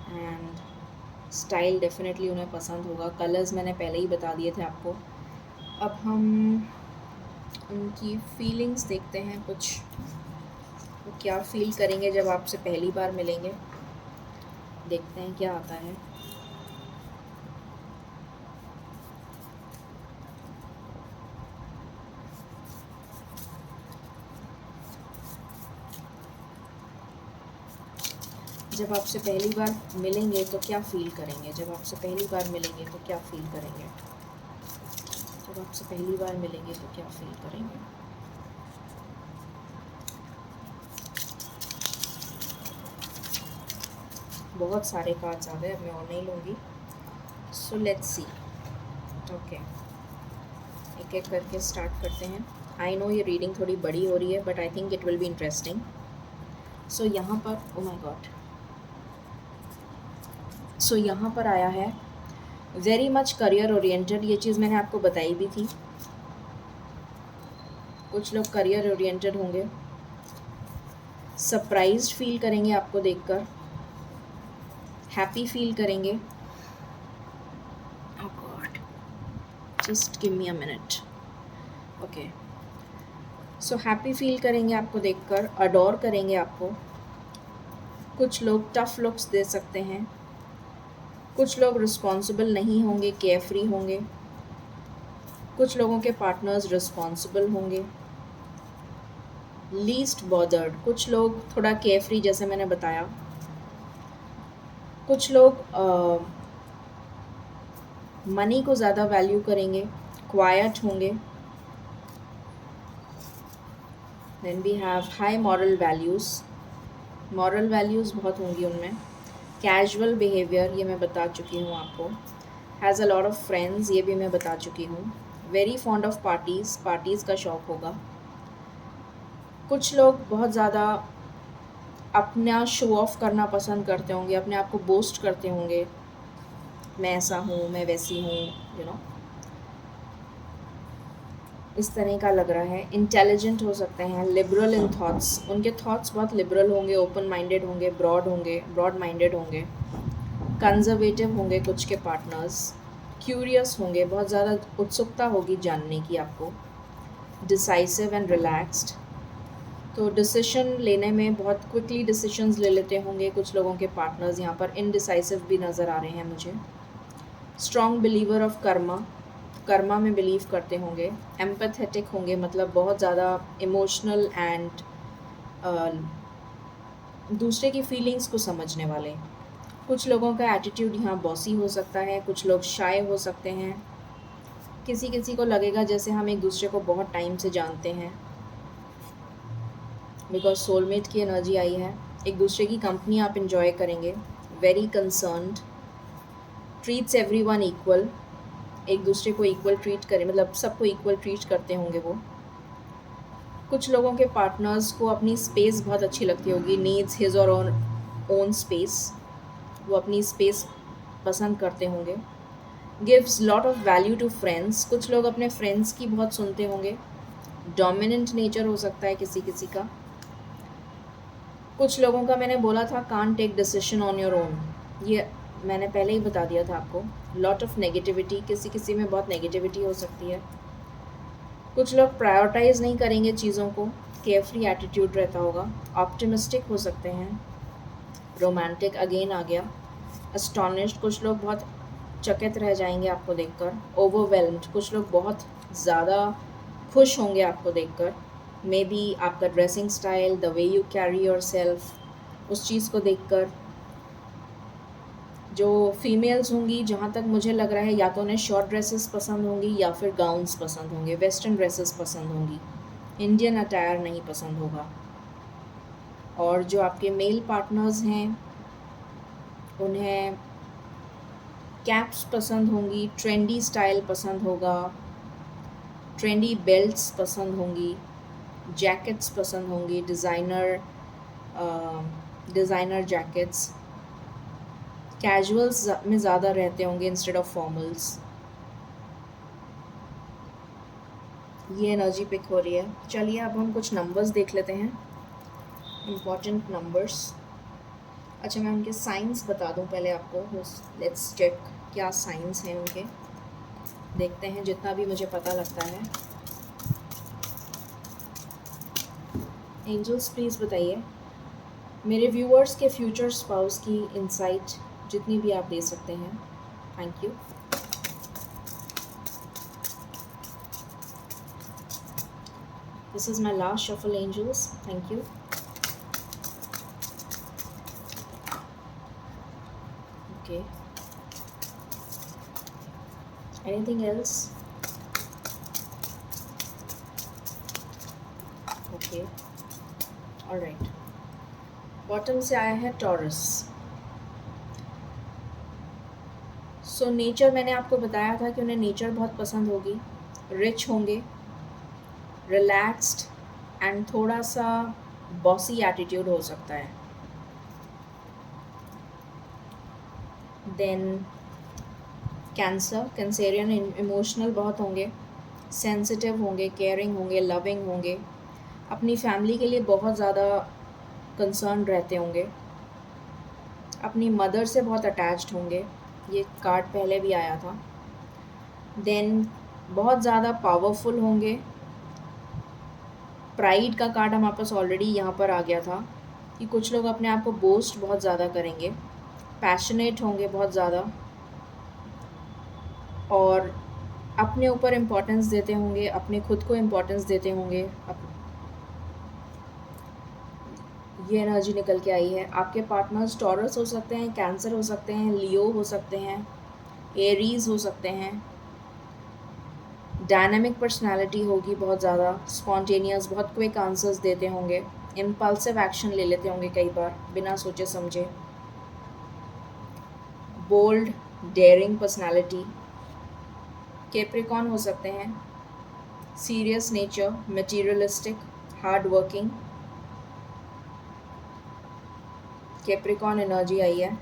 एंड स्टाइल डेफिनेटली उन्हें पसंद होगा। कलर्स मैंने पहले ही बता दिए थे आपको। अब हम उनकी फीलिंग्स देखते हैं कुछ, वो क्या फ़ील करेंगे जब आपसे पहली बार मिलेंगे। देखते हैं क्या आता है। जब आपसे पहली बार मिलेंगे तो क्या फ़ील करेंगे, जब आपसे पहली बार मिलेंगे तो क्या फ़ील करेंगे, जब आपसे पहली बार मिलेंगे तो क्या फ़ील करेंगे। बहुत सारे कार्ड्स आ गए, अब मैं और नहीं लूँगी। So let's see. ओके, एक एक करके स्टार्ट करते हैं। आई नो ये रीडिंग थोड़ी बड़ी हो रही है, but I think it will be interesting. So यहाँ पर, ओ माय गॉड, सो यहाँ पर आया है वेरी मच करियर ओरिएंटेड। ये चीज़ मैंने आपको बताई भी थी। कुछ लोग करियर ओरिएंटेड होंगे। सरप्राइज्ड फील करेंगे आपको देखकर, हैप्पी फील करेंगे। Oh god, just give me a minute. Okay, so happy feel करेंगे आपको देखकर, अडोर करेंगे आपको। कुछ लोग टफ लुक्स दे सकते हैं। कुछ लोग रिस्पॉन्सिबल नहीं होंगे, केयरफ्री होंगे। कुछ लोगों के पार्टनर्स रिस्पॉन्सिबल होंगे। लीस्ट बॉदर्ड, कुछ लोग थोड़ा केयरफ्री, जैसे मैंने बताया। कुछ लोग मनी को ज़्यादा वैल्यू करेंगे, क्वाइट होंगे। Then we have high moral values, moral values बहुत होंगी उनमें। कैजुअल बिहेवियर, ये मैं बता चुकी हूँ आपको। Has a lot of friends, ये भी मैं बता चुकी हूँ। Very fond of parties, parties का शौक़ होगा। कुछ लोग बहुत ज़्यादा अपना शो ऑफ करना पसंद करते होंगे, अपने आप को बोस्ट करते होंगे, मैं ऐसा हूँ, मैं वैसी हूँ, यू नो, इस तरह का लग रहा है। इंटेलिजेंट हो सकते हैं, लिबरल इन थॉट्स, उनके थॉट्स बहुत लिबरल होंगे, ओपन माइंडेड होंगे, ब्रॉड माइंडेड होंगे। कंजर्वेटिव होंगे कुछ के पार्टनर्स। क्यूरियस होंगे, बहुत ज़्यादा उत्सुकता होगी जानने की आपको। डिसाइसिव एंड रिलैक्स्ड, तो डिसीशन लेने में बहुत क्विकली डिसीशंस ले लेते होंगे कुछ लोगों के पार्टनर्स। यहाँ पर इनडिसाइसिव भी नज़र आ रहे हैं मुझे। Strong believer of Karma, Karma में बिलीव करते होंगे। एम्पैथेटिक होंगे, मतलब बहुत ज़्यादा इमोशनल एंड दूसरे की फीलिंग्स को समझने वाले। कुछ लोगों का एटीट्यूड यहाँ बॉसी हो सकता है, कुछ लोग शाय हो सकते हैं। किसी किसी को लगेगा जैसे हम एक दूसरे को बहुत टाइम से जानते हैं, बिकॉज सोलमेट की एनर्जी आई है। एक दूसरे की कंपनी आप इंजॉय करेंगे। Very concerned, treats everyone equal, एक दूसरे को इक्वल ट्रीट करें, मतलब सबको इक्वल ट्रीट करते होंगे वो। कुछ लोगों के पार्टनर्स को अपनी स्पेस बहुत अच्छी लगती होगी, needs his or own space, वो अपनी स्पेस पसंद करते होंगे। Gives lot of value to friends, कुछ लोग अपने फ्रेंड्स की बहुत सुनते होंगे। डोमिनेंट नेचर हो सकता है किसी किसी का। कुछ लोगों का मैंने बोला था can't take decision on your own, ये मैंने पहले ही बता दिया था आपको। लॉट ऑफ नेगेटिविटी, किसी किसी में बहुत नेगेटिविटी हो सकती है। कुछ लोग प्रायोरिटाइज नहीं करेंगे चीज़ों को, केयरफ्री एटीट्यूड रहता होगा। ऑप्टिमिस्टिक हो सकते हैं। रोमांटिक अगेन आ गया। अस्टॉनिश्ड, कुछ लोग बहुत चकित रह जाएंगे आपको देखकर। ओवरवेल्म्ड, कुछ लोग बहुत ज़्यादा खुश होंगे आपको देखकर। मे बी आपका dressing style, the way you carry your self, उस चीज़ को देखकर। जो फीमेल्स होंगी, जहाँ तक मुझे लग रहा है, या तो उन्हें शॉर्ट ड्रेसेस पसंद होंगी या फिर गाउन्स पसंद होंगे, वेस्टर्न ड्रेसेस पसंद होंगी, इंडियन अटायर नहीं पसंद होगा। और जो आपके मेल पार्टनर्स हैं, उन्हें कैप्स पसंद होंगी, ट्रेंडी स्टाइल पसंद होगा, ट्रेंडी बेल्ट्स पसंद होंगी, जैकेट्स पसंद होंगी, डिज़ाइनर जैकेट्स। कैजुअल्स में ज़्यादा रहते होंगे इंस्टेड ऑफ फॉर्मल्स। ये एनर्जी पिक हो रही है। चलिए अब हम कुछ नंबर्स देख लेते हैं, इम्पॉर्टेंट नंबर्स। अच्छा, मैं उनके साइंस बता दूं पहले आपको। लेट्स चेक क्या साइंस हैं उनके, देखते हैं जितना भी मुझे पता लगता है। एंजल्स प्लीज़ बताइए मेरे व्यूअर्स के फ्यूचर स्पाउस की इंसाइट जितनी भी आप दे सकते हैं। Thank you. This is my last shuffle angels, thank you. Okay, anything else? Okay, alright. Bottom से आया है टॉरस। सो नेचर, मैंने आपको बताया था कि उन्हें नेचर बहुत पसंद होगी। रिच होंगे, रिलैक्स्ड एंड थोड़ा सा बॉसी एटीट्यूड हो सकता है। देन कैंसर, कैंसेरियन इमोशनल बहुत होंगे, सेंसिटिव होंगे, केयरिंग होंगे, लविंग होंगे, अपनी फैमिली के लिए बहुत ज़्यादा कंसर्न रहते होंगे, अपनी मदर से बहुत अटैच्ड होंगे, ये कार्ड पहले भी आया था। देन बहुत ज़्यादा पावरफुल होंगे, प्राइड का कार्ड हमारे पास ऑलरेडी यहाँ पर आ गया था कि कुछ लोग अपने आप को बोस्ट बहुत ज़्यादा करेंगे, पैशनेट होंगे बहुत ज़्यादा, और अपने ऊपर इम्पोर्टेंस देते होंगे, अपने खुद को इम्पोर्टेंस देते होंगे। ये एनर्जी निकल के आई है। आपके पार्टनर्स टॉरस हो सकते हैं, कैंसर हो सकते हैं, लियो हो सकते हैं, एरीज हो सकते हैं। डायनामिक पर्सनालिटी होगी बहुत ज़्यादा, स्पॉन्टेनियस, बहुत क्विक आंसर्स देते होंगे, इम्पल्सिव एक्शन ले लेते होंगे कई बार बिना सोचे समझे। Bold, dairying personality. कैप्रिकॉर्न हो सकते हैं, serious nature, materialistic, hard working. Capricorn energy आई है।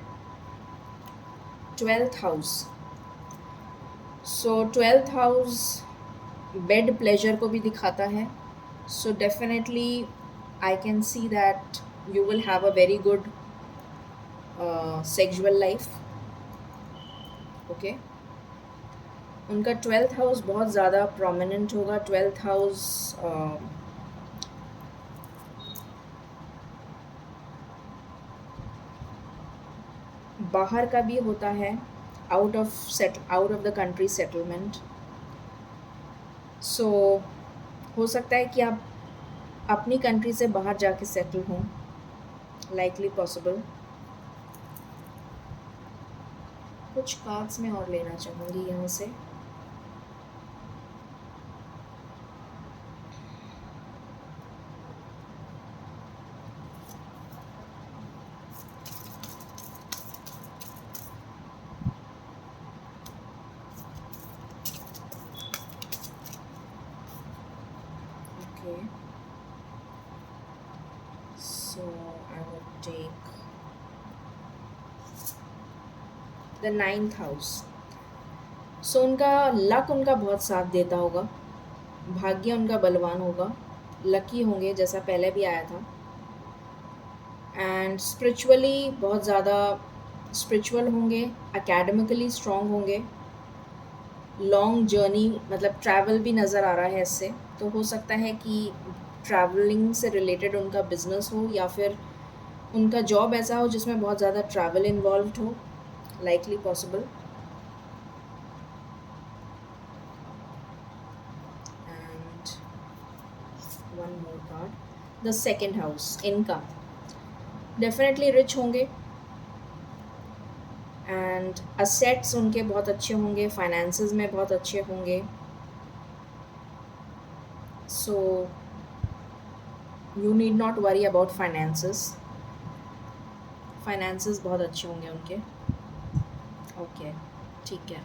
12th house, so 12th house bed pleasure को भी दिखाता है। So definitely I can see that you will have a very good sexual life. Okay, उनका 12th हाउस बहुत ज़्यादा prominent होगा। 12th हाउस बाहर का भी होता है, out of the country settlement. So हो सकता है कि आप अपनी कंट्री से बाहर जाके सेटल हों, लाइकली पॉसिबल। कुछ कार्ड्स में और लेना चाहूँगी यहाँ से। The 9th house. सो उनका लक उनका बहुत साथ देता होगा, भाग्य उनका बलवान होगा, लकी होंगे जैसा पहले भी आया था। एंड स्पिरिचुअली बहुत ज़्यादा स्पिरिचुअल होंगे, एकेडमिकली स्ट्रॉन्ग होंगे, लॉन्ग जर्नी मतलब ट्रैवल भी नज़र आ रहा है इससे। तो हो सकता है कि ट्रैवलिंग से रिलेटेड उनका बिजनेस हो, या फिर उनका जॉब ऐसा हो जिसमें बहुत ज़्यादा ट्रैवल इन्वॉल्व्ड हो, likely possible. And one more card, the second house, income. Definitely rich होंगे एंड असेट्स उनके बहुत अच्छे होंगे, फाइनेंसेस में बहुत अच्छे होंगे। So you need not worry about finances, finances बहुत अच्छे होंगे उनके। ओके, ठीक है।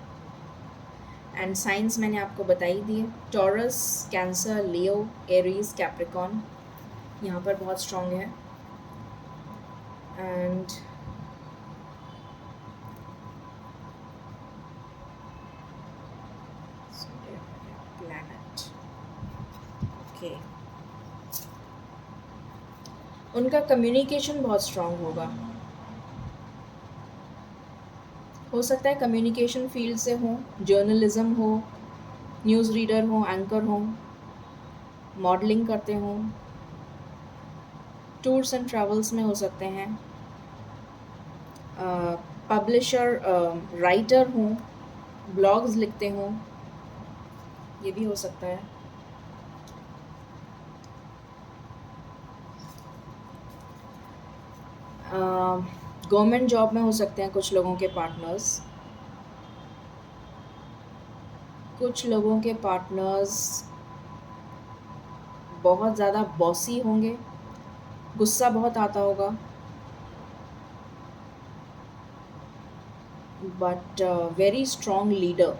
एंड साइंस मैंने आपको बता ही दिए, टॉरस, कैंसर, लियो, एरीज, कैप्रिकॉन यहाँ पर बहुत स्ट्रॉन्ग है। And planet, okay. उनका कम्युनिकेशन बहुत स्ट्रॉन्ग होगा, हो सकता है कम्युनिकेशन फील्ड से हो, जर्नलिज्म हो, न्यूज़ रीडर हो, एंकर हो, मॉडलिंग करते हों, टूर्स एंड ट्रैवल्स में हो सकते हैं, पब्लिशर, राइटर हों, ब्लॉग्स लिखते हों, ये भी हो सकता है। गवर्नमेंट जॉब में हो सकते हैं कुछ लोगों के पार्टनर्स, कुछ लोगों के पार्टनर्स बहुत ज़्यादा बॉसी होंगे, गुस्सा बहुत आता होगा, but very strong leader,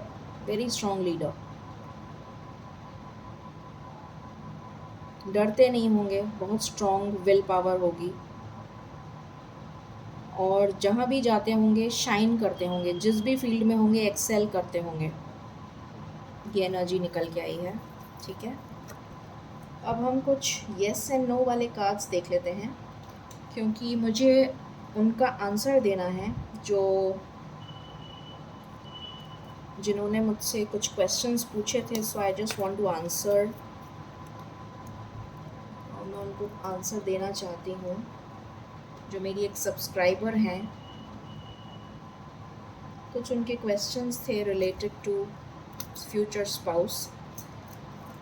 very strong leader. डरते नहीं होंगे, बहुत स्ट्रॉन्ग विल पावर होगी, और जहाँ भी जाते होंगे शाइन करते होंगे, जिस भी फील्ड में होंगे एक्सेल करते होंगे। ये एनर्जी निकल के आई है, ठीक है। अब हम कुछ येस एंड नो वाले कार्ड्स देख लेते हैं, क्योंकि मुझे उनका आंसर देना है जो जिन्होंने मुझसे कुछ क्वेश्चंस पूछे थे। So I just want to answer, और मैं उनको आंसर देना चाहती हूँ। जो मेरी एक सब्सक्राइबर हैं, कुछ उनके क्वेश्चंस थे रिलेटेड टू फ्यूचर स्पाउस।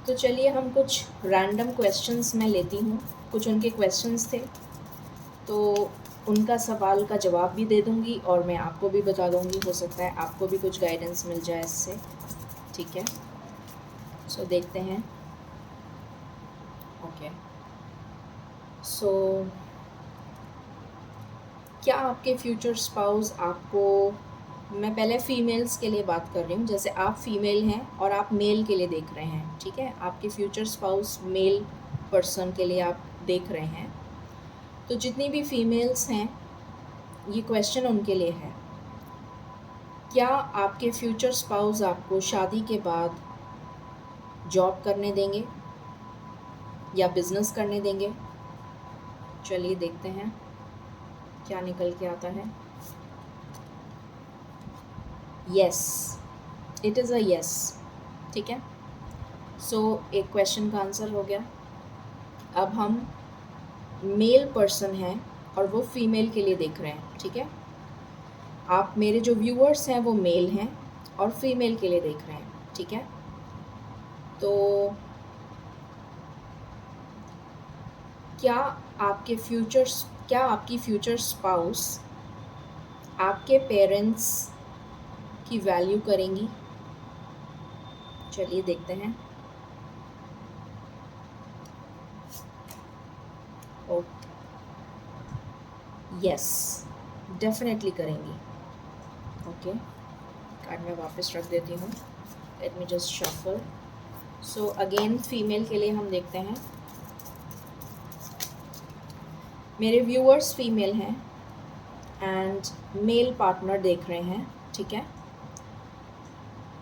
तो चलिए हम कुछ रैंडम क्वेश्चंस मैं लेती हूँ, कुछ उनके क्वेश्चंस थे, तो उनका सवाल का जवाब भी दे दूँगी और मैं आपको भी बता दूँगी, हो सकता है आपको भी कुछ गाइडेंस मिल जाए इससे, ठीक है। सो देखते हैं। ओके, सो क्या आपके फ्यूचर स्पाउस आपको, मैं पहले फ़ीमेल्स के लिए बात कर रही हूँ, जैसे आप फीमेल हैं और आप मेल के लिए देख रहे हैं, ठीक है। आपके फ्यूचर स्पाउस मेल पर्सन के लिए आप देख रहे हैं, तो जितनी भी फीमेल्स हैं ये क्वेश्चन उनके लिए है। क्या आपके फ्यूचर स्पाउस आपको शादी के बाद जॉब करने देंगे या बिज़नेस करने देंगे? चलिए देखते हैं क्या निकल के आता है। Yes, it is a yes, ठीक है। सो एक क्वेश्चन का आंसर हो गया। अब हम मेल पर्सन हैं और वो फीमेल के लिए देख रहे हैं, ठीक है। आप मेरे जो व्यूअर्स हैं वो मेल हैं और फीमेल के लिए देख रहे हैं, ठीक है। तो क्या आपकी फ्यूचर स्पाउस आपके पेरेंट्स की वैल्यू करेंगी? चलिए देखते हैं। ओके, यस, डेफिनेटली करेंगी। ओके, कार्ड मैं वापस रख देती हूँ। Let me just shuffle. So again female के लिए हम देखते हैं। मेरे व्यूअर्स फीमेल हैं एंड मेल पार्टनर देख रहे हैं, ठीक है।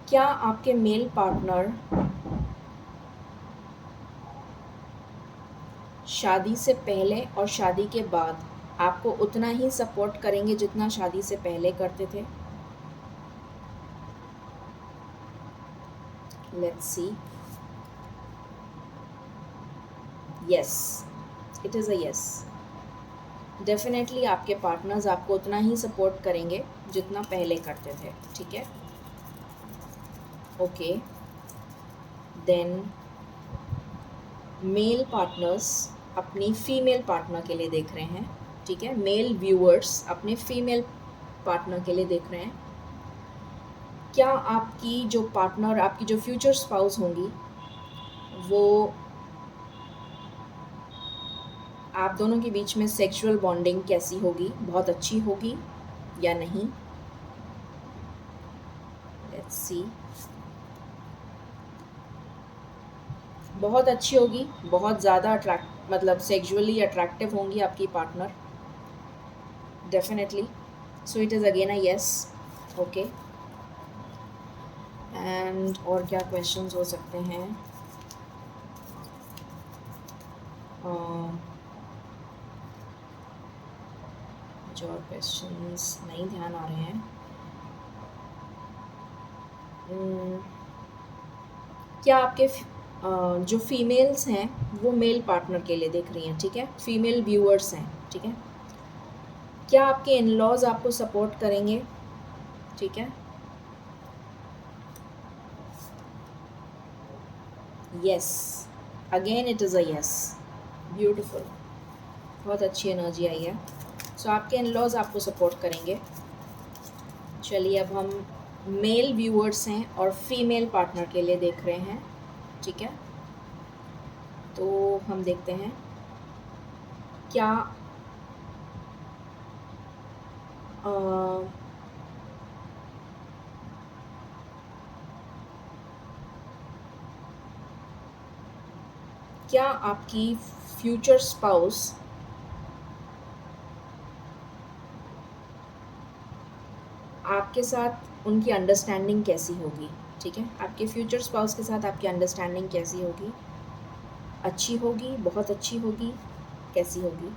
क्या आपके मेल पार्टनर शादी से पहले और शादी के बाद आपको उतना ही सपोर्ट करेंगे जितना शादी से पहले करते थे? Let's see. Yes, it is a yes. Definitely आपके पार्टनर्स आपको उतना ही सपोर्ट करेंगे जितना पहले करते थे, ठीक है। ओके, देन मेल पार्टनर्स अपनी फीमेल पार्टनर के लिए देख रहे हैं, ठीक है। मेल व्यूअर्स अपने फीमेल पार्टनर के लिए देख रहे हैं। क्या आपकी जो पार्टनर, आपकी जो फ्यूचर स्पाउस होंगी, वो आप दोनों के बीच में सेक्सुअल बॉन्डिंग कैसी होगी? बहुत अच्छी होगी या नहीं? Let's see. बहुत अच्छी होगी, बहुत ज़्यादा मतलब सेक्सुअली अट्रैक्टिव होंगी आपकी partner, definitely. So it is again a yes. Okay, and और क्या क्वेश्चंस हो सकते हैं? जो और क्वेश्चंस नहीं ध्यान आ रहे हैं। क्या आपके जो फीमेल्स हैं वो मेल पार्टनर के लिए देख रही हैं, ठीक है। फीमेल व्यूअर्स हैं, ठीक है। क्या आपके इन लॉज आपको सपोर्ट करेंगे? ठीक है, yes, again it is a yes. Beautiful, बहुत अच्छी एनर्जी आई है। सो आपके इन लॉज आपको सपोर्ट करेंगे। चलिए, अब हम मेल व्यूअर्स हैं और फीमेल पार्टनर के लिए देख रहे हैं, ठीक है। तो हम देखते हैं क्या क्या आपकी फ्यूचर स्पाउस आपके साथ उनकी अंडरस्टैंडिंग कैसी होगी, ठीक है। आपके फ्यूचर स्पाउस के साथ आपकी अंडरस्टैंडिंग कैसी होगी? अच्छी होगी, बहुत अच्छी होगी, कैसी होगी?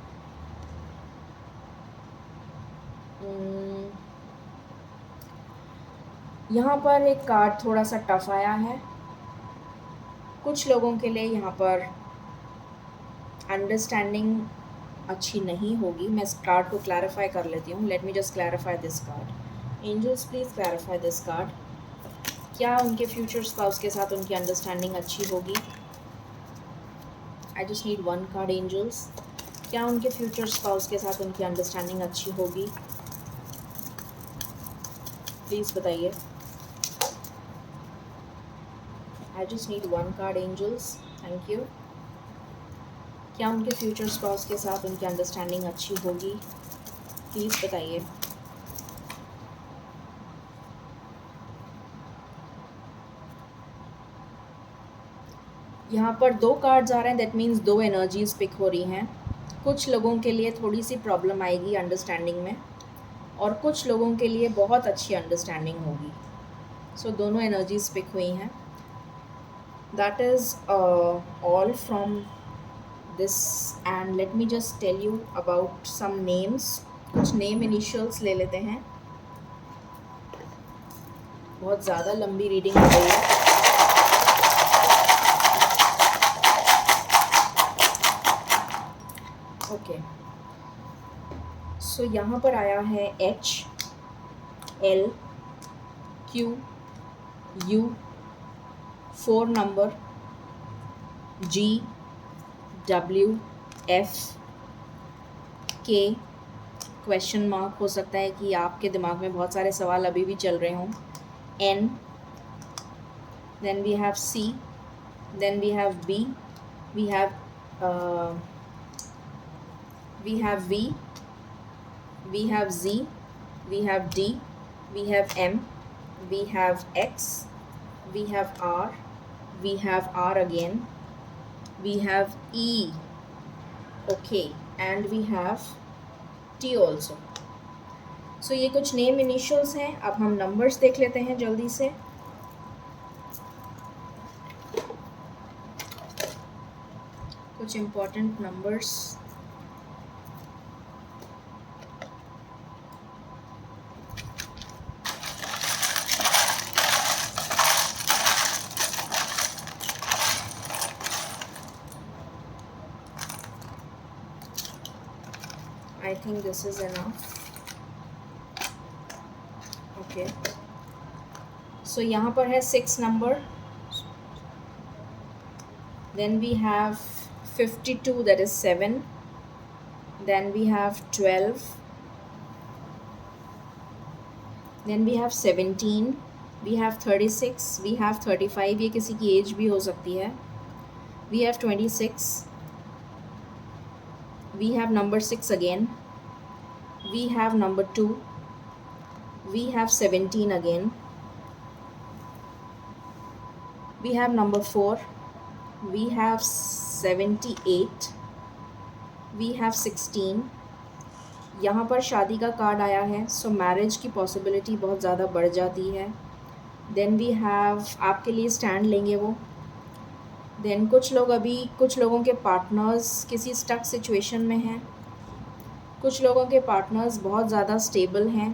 यहाँ पर एक कार्ड थोड़ा सा टफ आया है। कुछ लोगों के लिए यहाँ पर अंडरस्टैंडिंग अच्छी नहीं होगी। मैं इस कार्ड को क्लैरिफाई कर लेती हूँ। Let me just clarify this card. Angels please clarify this card. क्या उनके फ्यूचर स्पाउस के साथ उनकी अंडरस्टैंडिंग अच्छी होगी? I just need one card angels. क्या उनके फ्यूचर स्पाउस के साथ उनकी अंडरस्टैंडिंग अच्छी होगी? प्लीज़ बताइए। I just need one card angels, thank you. क्या उनके फ्यूचर स्पाउस के साथ उनकी अंडरस्टैंडिंग अच्छी होगी? प्लीज़ बताइए। यहाँ पर दो कार्ड्स आ रहे हैं, दैट मीन्स दो एनर्जीज पिक हो रही हैं। कुछ लोगों के लिए थोड़ी सी प्रॉब्लम आएगी अंडरस्टैंडिंग में, और कुछ लोगों के लिए बहुत अच्छी अंडरस्टैंडिंग होगी। सो दोनों एनर्जीज पिक हुई हैं। That is all from this, and let me just tell you about some names. कुछ नेम इनिशियल्स ले लेते हैं। बहुत ज़्यादा लंबी रीडिंग हो गई है। ओके, सो यहाँ पर आया है H, L, Q, U, 4 number, G, W, F, K, question mark हो सकता है कि आपके दिमाग में बहुत सारे सवाल अभी भी चल रहे हों, N, then we have C, then we have B, we have V, we have Z, we have D, we have M, we have X, we have R, we have R again, we have E, okay, and we have T also. सो ये कुछ name initials हैं। अब हम numbers देख लेते हैं जल्दी से। कुछ important numbers. I think this is enough. Okay. So यहाँ पर है 6 number. Then we have 52, that is 7. Then we have 12. Then we have 17. We have 36. We have 35. ये किसी की एज भी हो सकती है. We have 26. We have number 6 again. We have number 2. We have 17 again. We have number 4. We have 78. We have 16. यहाँ पर शादी का कार्ड आया है, सो मैरिज की पॉसिबिलिटी बहुत ज़्यादा बढ़ जाती है. देन वी हैव, आपके लिए स्टैंड लेंगे वो. देन कुछ लोगों के पार्टनर्स किसी स्टक सिचुएशन में हैं. कुछ लोगों के पार्टनर्स बहुत ज़्यादा स्टेबल हैं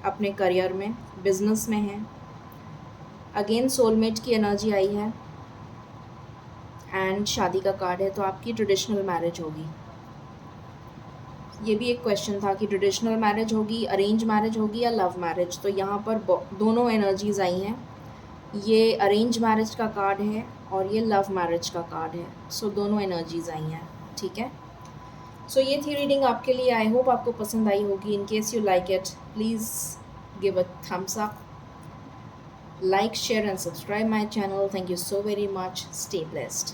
अपने करियर में, बिजनेस में हैं. अगेन सोलमेट की एनर्जी आई है एंड शादी का कार्ड है, तो आपकी ट्रेडिशनल मैरिज होगी. ये भी एक क्वेश्चन था कि ट्रेडिशनल मैरिज होगी, अरेंज मैरिज होगी या लव मैरिज. तो यहाँ पर दोनों एनर्जीज़ आई हैं. ये अरेंज मैरिज का कार्ड है और ये लव मैरिज का कार्ड है. सो दोनों एनर्जीज़ आई हैं. ठीक है. सो ये थी रीडिंग आपके लिए. आई होप आपको पसंद आई होगी. In case you like it, please give a thumbs up, like, share and subscribe my channel. Thank you so very much. Stay blessed.